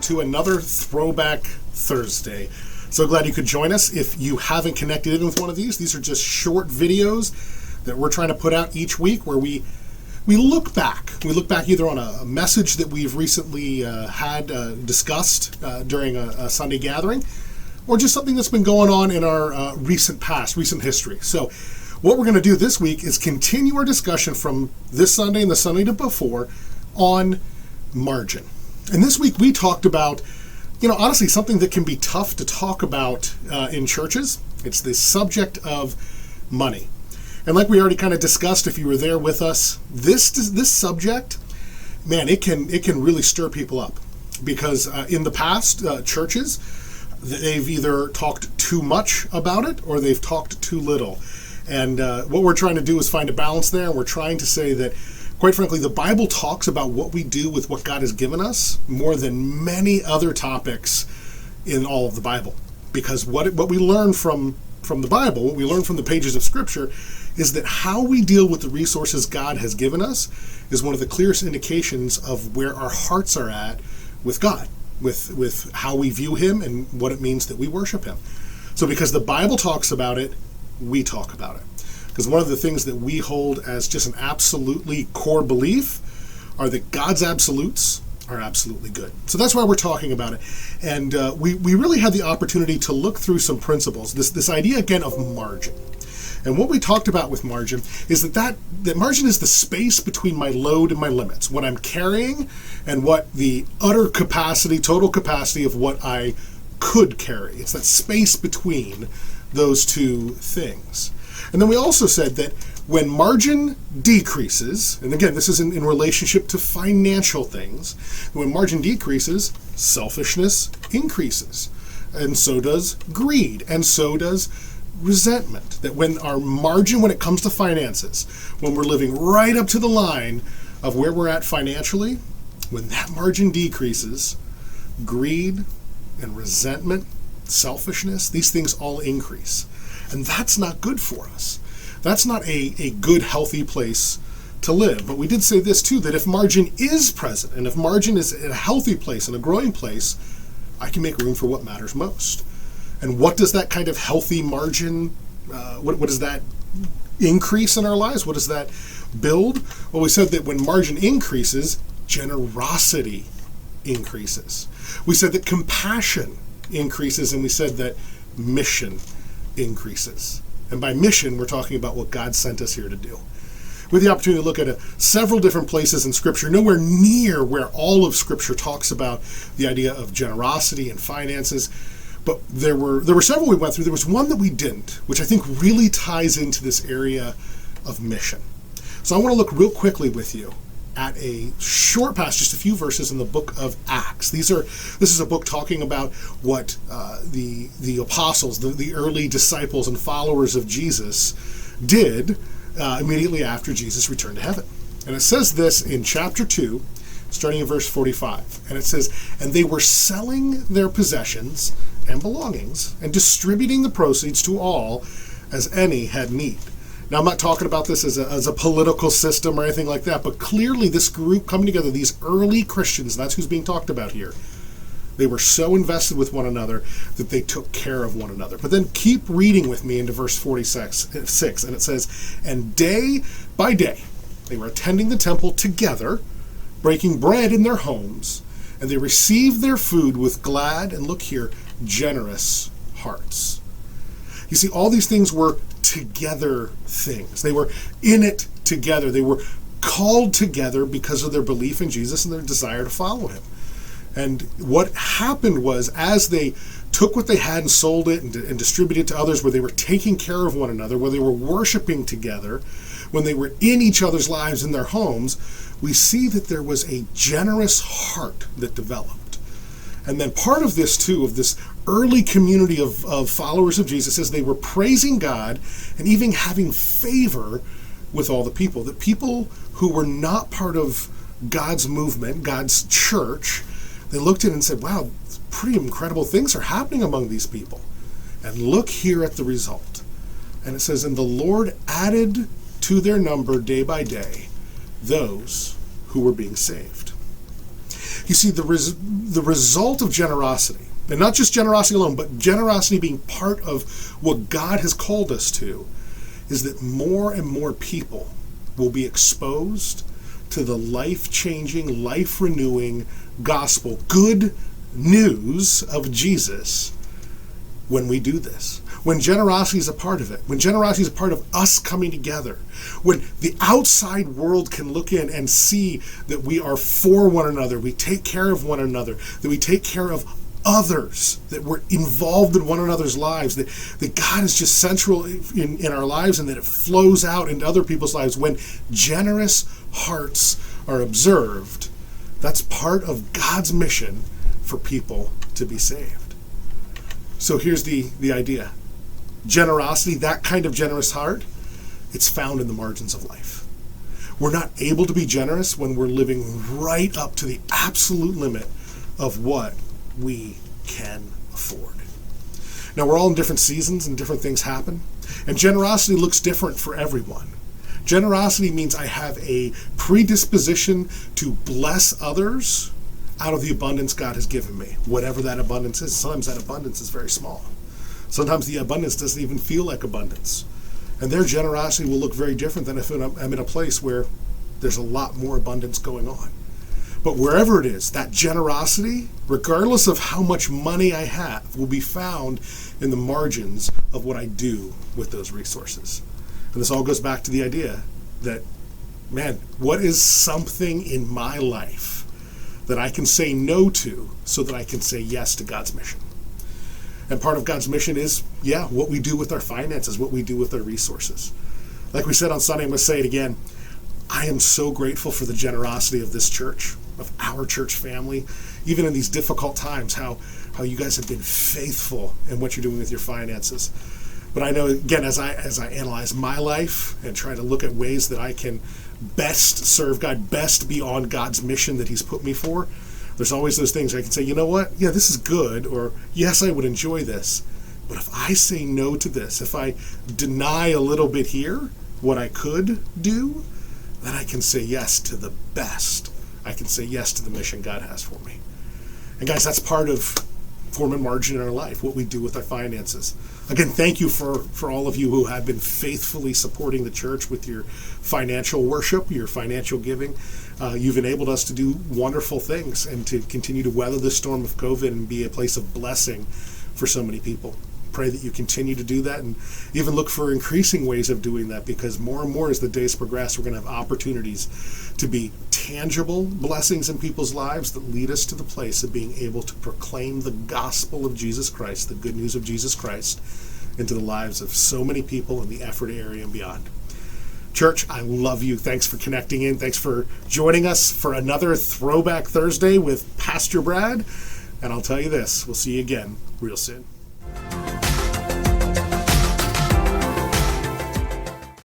to another Throwback Thursday. So glad you could join us. If you haven't connected in with one of these are just short videos that we're trying to put out each week where we look back. We look back either on a message that we've recently had discussed during a Sunday gathering, or just something that's been going on in our recent history. So what we're going to do this week is continue our discussion from this Sunday and the Sunday before on margin. And this week we talked about, honestly, something that can be tough to talk about in churches. It's the subject of money. And like we already kind of discussed, if you were there with us, this subject, man, it can really stir people up. Because in the past, churches, they've either talked too much about it or they've talked too little. And what we're trying to do is find a balance there. And we're trying to say that, quite frankly, the Bible talks about what we do with what God has given us more than many other topics in all of the Bible. Because what we learn from the Bible, what we learn from the pages of Scripture, is that how we deal with the resources God has given us is one of the clearest indications of where our hearts are at with God, with how we view Him and what it means that we worship Him. So because the Bible talks about it, we talk about it. Because one of the things that we hold as just an absolutely core belief are that God's absolutes are absolutely good. So that's why we're talking about it. And we really had the opportunity to look through some principles, this idea again of margin. And what we talked about with margin is that margin is the space between my load and my limits, what I'm carrying and what the utter capacity, total capacity of what I could carry. It's that space between those two things. And then we also said that when margin decreases, and again, this is in relationship to financial things, when margin decreases, selfishness increases. And so does greed, and so does resentment. That when our margin, when it comes to finances, when we're living right up to the line of where we're at financially, when that margin decreases, greed and resentment, selfishness, these things all increase. And that's not good for us. That's not a good, healthy place to live. But we did say this too, that if margin is present, and if margin is in a healthy place, in a growing place, I can make room for what matters most. And what does that kind of healthy margin, what does that increase in our lives? What does that build? Well, we said that when margin increases, generosity increases. We said that compassion increases, and we said that mission increases. And by mission, we're talking about what God sent us here to do. We had the opportunity to look at several different places in Scripture, nowhere near where all of Scripture talks about the idea of generosity and finances. But there were several we went through. There was one that we didn't, which I think really ties into this area of mission. So I want to look real quickly with you at a short passage, just a few verses in the book of Acts. This is a book talking about what the apostles, the early disciples and followers of Jesus did immediately after Jesus returned to heaven. And it says this in chapter 2, starting in verse 45. And it says, "And they were selling their possessions and belongings and distributing the proceeds to all as any had need." Now, I'm not talking about this as a political system or anything like that, but clearly this group coming together, these early Christians, and that's who's being talked about here, they were so invested with one another that they took care of one another. But then keep reading with me into verse 46, and it says, "And day by day they were attending the temple together, breaking bread in their homes, and they received their food with glad," and look here, "generous hearts." You see, all these things were together things. They were in it together. They were called together because of their belief in Jesus and their desire to follow Him. And what happened was, as they took what they had and sold it and distributed it to others, where they were taking care of one another, where they were worshiping together, when they were in each other's lives, in their homes, we see that there was a generous heart that developed. And then part of this too, of this early community of followers of Jesus, is they were praising God and even having favor with all the people. The people who were not part of God's movement, God's church, they looked at it and said, wow, pretty incredible things are happening among these people. And look here at the result. And it says, "And the Lord added to their number day by day those who were being saved." You see, the result of generosity, and not just generosity alone, but generosity being part of what God has called us to, is that more and more people will be exposed to the life-changing, life-renewing gospel, good news of Jesus when we do this. When generosity is a part of it, when generosity is a part of us coming together, when the outside world can look in and see that we are for one another, we take care of one another, that we take care of others, that we're involved in one another's lives, that God is just central in our lives, and that it flows out into other people's lives. When generous hearts are observed, that's part of God's mission for people to be saved. So here's the idea. Generosity, that kind of generous heart, it's found in the margins of life. We're not able to be generous when we're living right up to the absolute limit of what we can afford. Now, we're all in different seasons and different things happen, and generosity looks different for everyone. Generosity means I have a predisposition to bless others out of the abundance God has given me, whatever that abundance is. Sometimes that abundance is very small. Sometimes the abundance doesn't even feel like abundance. And their generosity will look very different than if I'm in a place where there's a lot more abundance going on. But wherever it is, that generosity, regardless of how much money I have, will be found in the margins of what I do with those resources. And this all goes back to the idea that, man, what is something in my life that I can say no to so that I can say yes to God's mission? And part of God's mission is, what we do with our finances, what we do with our resources. Like we said on Sunday, I'm going to say it again. I am so grateful for the generosity of this church, of our church family, even in these difficult times, how you guys have been faithful in what you're doing with your finances. But I know, again, as I analyze my life and try to look at ways that I can best serve God, best be on God's mission that He's put me for, there's always those things I can say, you know what? Yeah, this is good, or yes, I would enjoy this. But if I say no to this, if I deny a little bit here, what I could do, then I can say yes to the best. I can say yes to the mission God has for me. And guys, that's part of forming margin in our life, what we do with our finances. Again, thank you for all of you who have been faithfully supporting the church with your financial worship, your financial giving. You've enabled us to do wonderful things and to continue to weather the storm of COVID and be a place of blessing for so many people. Pray that you continue to do that, and even look for increasing ways of doing that, because more and more as the days progress, we're going to have opportunities to be tangible blessings in people's lives that lead us to the place of being able to proclaim the gospel of Jesus Christ, the good news of Jesus Christ, into the lives of so many people in the Effort area and beyond. Church, I love you. Thanks for connecting in. Thanks for joining us for another Throwback Thursday with Pastor Brad. And I'll tell you this, we'll see you again real soon.